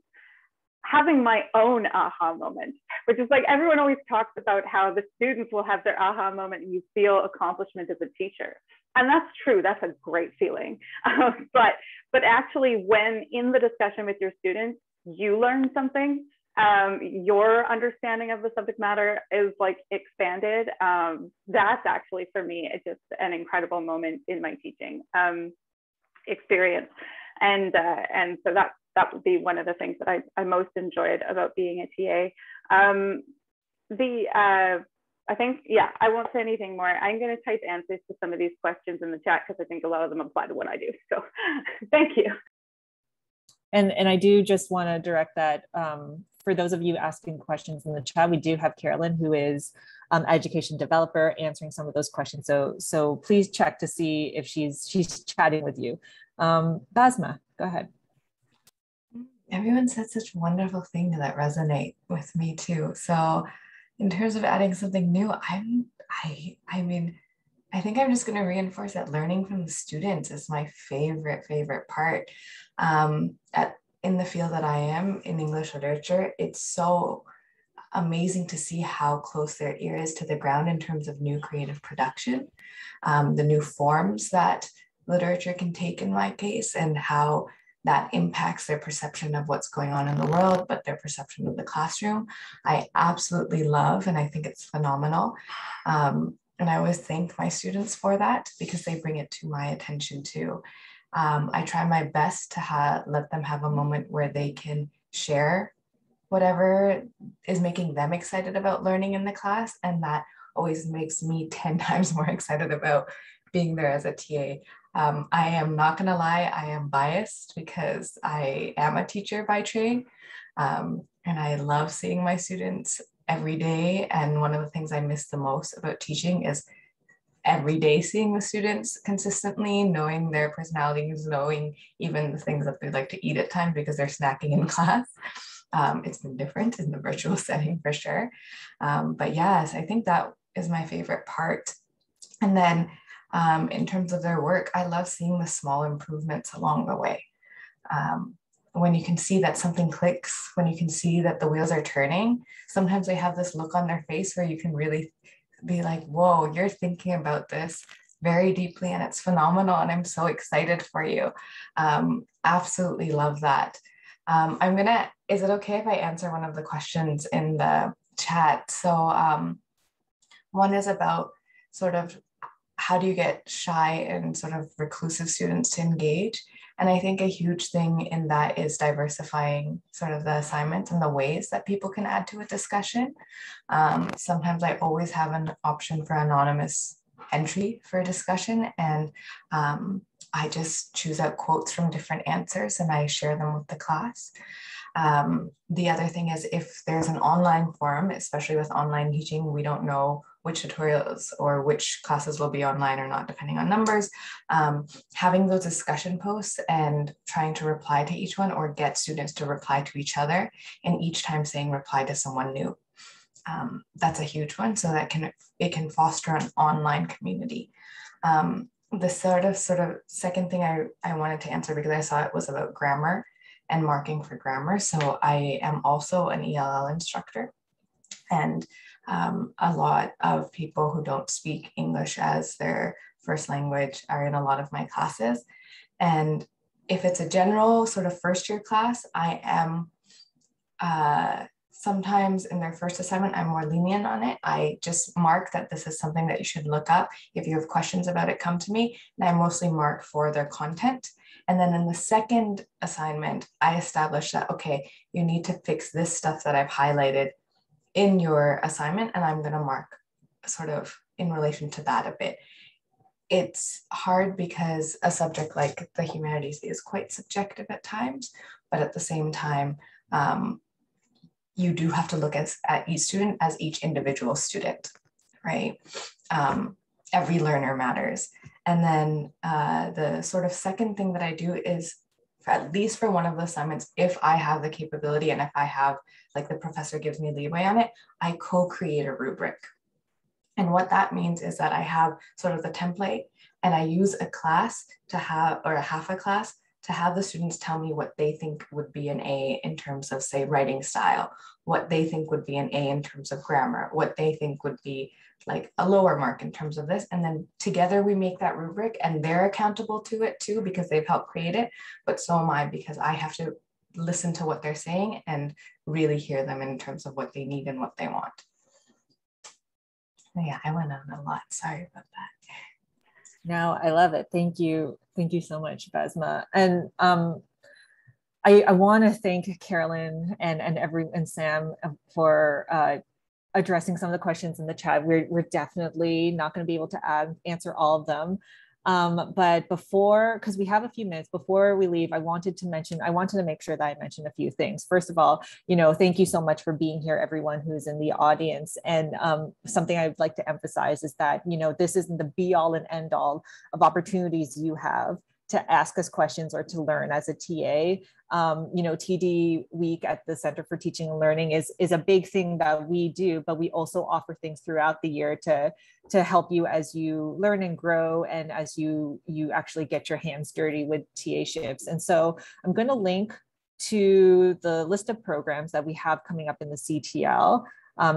having my own aha moment, which is like everyone always talks about how the students will have their aha moment and you feel accomplishment as a teacher. And that's true. That's a great feeling. But actually, when in the discussion with your students, you learn something, your understanding of the subject matter is like expanded. That's actually for me, it's just an incredible moment in my teaching experience. And so that would be one of the things that I most enjoyed about being a TA. I think, I won't say anything more. I'm going to type answers to some of these questions in the chat because I think a lot of them apply to what I do. So thank you. And I do just want to direct that for those of you asking questions in the chat, we do have Carolyn, who is education developer, answering some of those questions. So please check to see if she's chatting with you. Basmah, go ahead. Everyone said such wonderful things that resonate with me too. So in terms of adding something new, I think I'm just going to reinforce that learning from the students is my favorite part. In the field that I am in English literature, it's so amazing to see how close their ear is to the ground in terms of new creative production, the new forms that literature can take in my case, and how that impacts their perception of what's going on in the world, but their perception of the classroom. I absolutely love, and I think it's phenomenal. And I always thank my students for that because they bring it to my attention too. I try my best to let them have a moment where they can share whatever is making them excited about learning in the class. And that always makes me 10 times more excited about being there as a TA. I am not gonna lie, I am biased because I am a teacher by trade. And I love seeing my students every day. And one of the things I miss the most about teaching is every day seeing the students consistently, knowing their personalities, knowing even the things that they like to eat at times because they're snacking in class. It's been different in the virtual setting for sure. But yes, I think that is my favorite part. And then in terms of their work, I love seeing the small improvements along the way. When you can see that something clicks, when you can see that the wheels are turning, sometimes they have this look on their face where you can really be like, whoa, you're thinking about this very deeply and it's phenomenal and I'm so excited for you. Absolutely love that. Is it okay if I answer one of the questions in the chat? So one is about sort of how do you get shy and sort of reclusive students to engage? And I think a huge thing in that is diversifying sort of the assignments and the ways that people can add to a discussion. Sometimes I always have an option for anonymous entry for a discussion, and I just choose out quotes from different answers and I share them with the class. The other thing is if there's an online forum, especially with online teaching, we don't know which tutorials or which classes will be online or not, depending on numbers. Having those discussion posts and trying to reply to each one or get students to reply to each other, and each time saying reply to someone new. That's a huge one, so that it can foster an online community. The sort of second thing I wanted to answer, because I saw it was about grammar and marking for grammar. So I am also an ELL instructor, and a lot of people who don't speak English as their first language are in a lot of my classes. And if it's a general sort of first year class, I am sometimes in their first assignment, I'm more lenient on it. I just mark that this is something that you should look up. If you have questions about it, come to me. And I mostly mark for their content. And then in the second assignment, I establish that, okay, you need to fix this stuff that I've highlighted in your assignment, and I'm going to mark sort of in relation to that a bit. It's hard because a subject like the humanities is quite subjective at times, but at the same time, you do have to look at each student as each individual student, right? Every learner matters. And then the sort of second thing that I do is, at least for one of the assignments, if I have the capability and if I have, like the professor gives me leeway on it, I co-create a rubric. And what that means is that I have sort of the template and I use a class to have, or a half a class, to have the students tell me what they think would be an A in terms of, say, writing style, what they think would be an A in terms of grammar, what they think would be like a lower mark in terms of this. And then together we make that rubric, and they're accountable to it too because they've helped create it, but so am I because I have to listen to what they're saying and really hear them in terms of what they need and what they want. Yeah, I went on a lot. Sorry about that. No, I love it. Thank you. Thank you so much, Basmah. And I want to thank Carolyn and Sam for addressing some of the questions in the chat. We're definitely not going to be able to answer all of them. But before, because we have a few minutes before we leave, I wanted to make sure that I mentioned a few things. First of all, thank you so much for being here, everyone who's in the audience. And something I'd like to emphasize is that, this isn't the be all and end all of opportunities you have to ask us questions or to learn as a TA. TD week at the Center for Teaching and Learning is a big thing that we do, but we also offer things throughout the year to help you as you learn and grow and as you actually get your hands dirty with TAships. And so I'm going to link to the list of programs that we have coming up in the CTL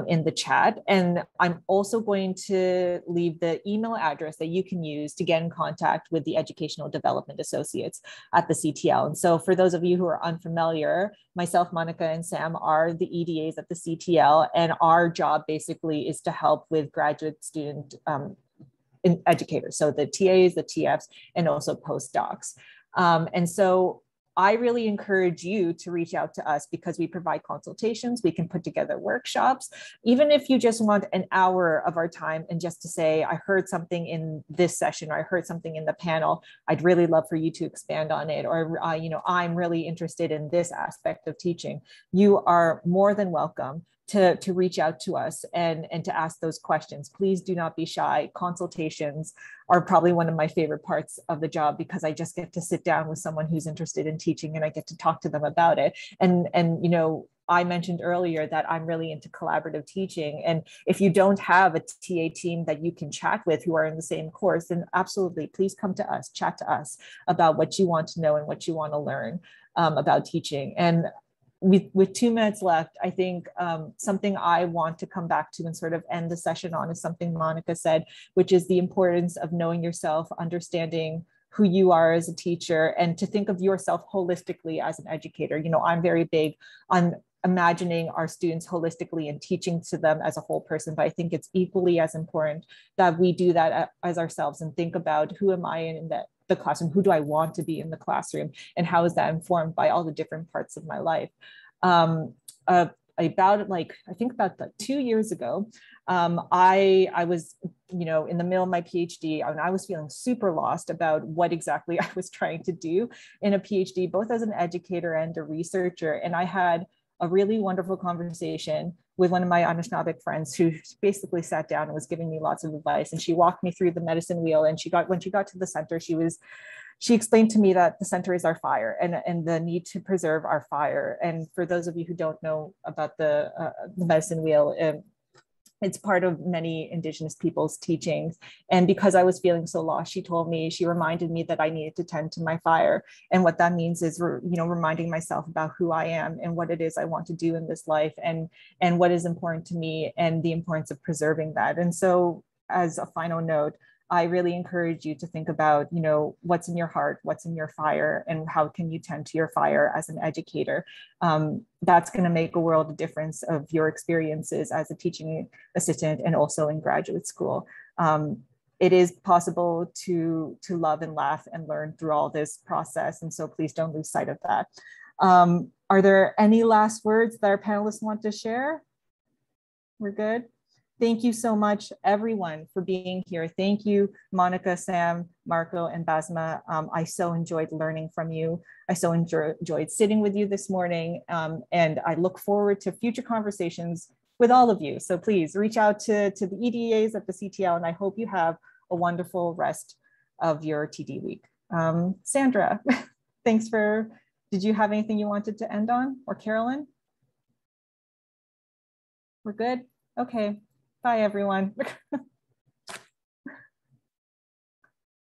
in the chat. And I'm also going to leave the email address that you can use to get in contact with the Educational Development Associates at the CTL. And so for those of you who are unfamiliar, myself, Monica, and Sam are the EDAs at the CTL, and our job basically is to help with graduate student educators. So the TAs, the TFs, and also postdocs. And so I really encourage you to reach out to us because we provide consultations. We can put together workshops, even if you just want an hour of our time and just to say, I heard something in this session, or I heard something in the panel. I'd really love for you to expand on it. Or, you know, I'm really interested in this aspect of teaching. You are more than welcome to reach out to us and to ask those questions. Please do not be shy. Consultations are probably one of my favorite parts of the job because I just get to sit down with someone who's interested in teaching and I get to talk to them about it. And you know, I mentioned earlier that I'm really into collaborative teaching. And if you don't have a TA team that you can chat with who are in the same course, then absolutely, please come to us, chat to us about what you want to know and what you want to learn about teaching. And with 2 minutes left, I think something I want to come back to and sort of end the session on is something Monica said, which is the importance of knowing yourself, understanding who you are as a teacher, and to think of yourself holistically as an educator. You know, I'm very big on imagining our students holistically and teaching to them as a whole person, but I think it's equally as important that we do that as ourselves and think about who am I in the classroom, who do I want to be in the classroom, and how is that informed by all the different parts of my life. About like, I think about 2 years ago, I was, you know, in the middle of my PhD, and I was feeling super lost about what exactly I was trying to do in a PhD, both as an educator and a researcher. And I had a really wonderful conversation with one of my Anishinaabe friends who basically sat down and was giving me lots of advice. And she walked me through the medicine wheel. And when she got to the center, she explained to me that the center is our fire and the need to preserve our fire. And for those of you who don't know about the medicine wheel, it's part of many Indigenous people's teachings. And because I was feeling so lost, she reminded me that I needed to tend to my fire. And what that means is, you know, reminding myself about who I am and what it is I want to do in this life and what is important to me and the importance of preserving that. And so as a final note, I really encourage you to think about, you know, what's in your heart, what's in your fire, and how can you tend to your fire as an educator. That's going to make a world of difference of your experiences as a teaching assistant and also in graduate school. It is possible to love and laugh and learn through all this process. And so please don't lose sight of that. Are there any last words that our panelists want to share? We're good. Thank you so much, everyone, for being here. Thank you, Monica, Sam, Marco, and Basmah. I so enjoyed learning from you. I so enjoyed sitting with you this morning, and I look forward to future conversations with all of you. So please reach out to the EDAs at the CTL, and I hope you have a wonderful rest of your TD week. Sandra, thanks did you have anything you wanted to end on, or Carolyn? We're good? Okay. Bye, everyone.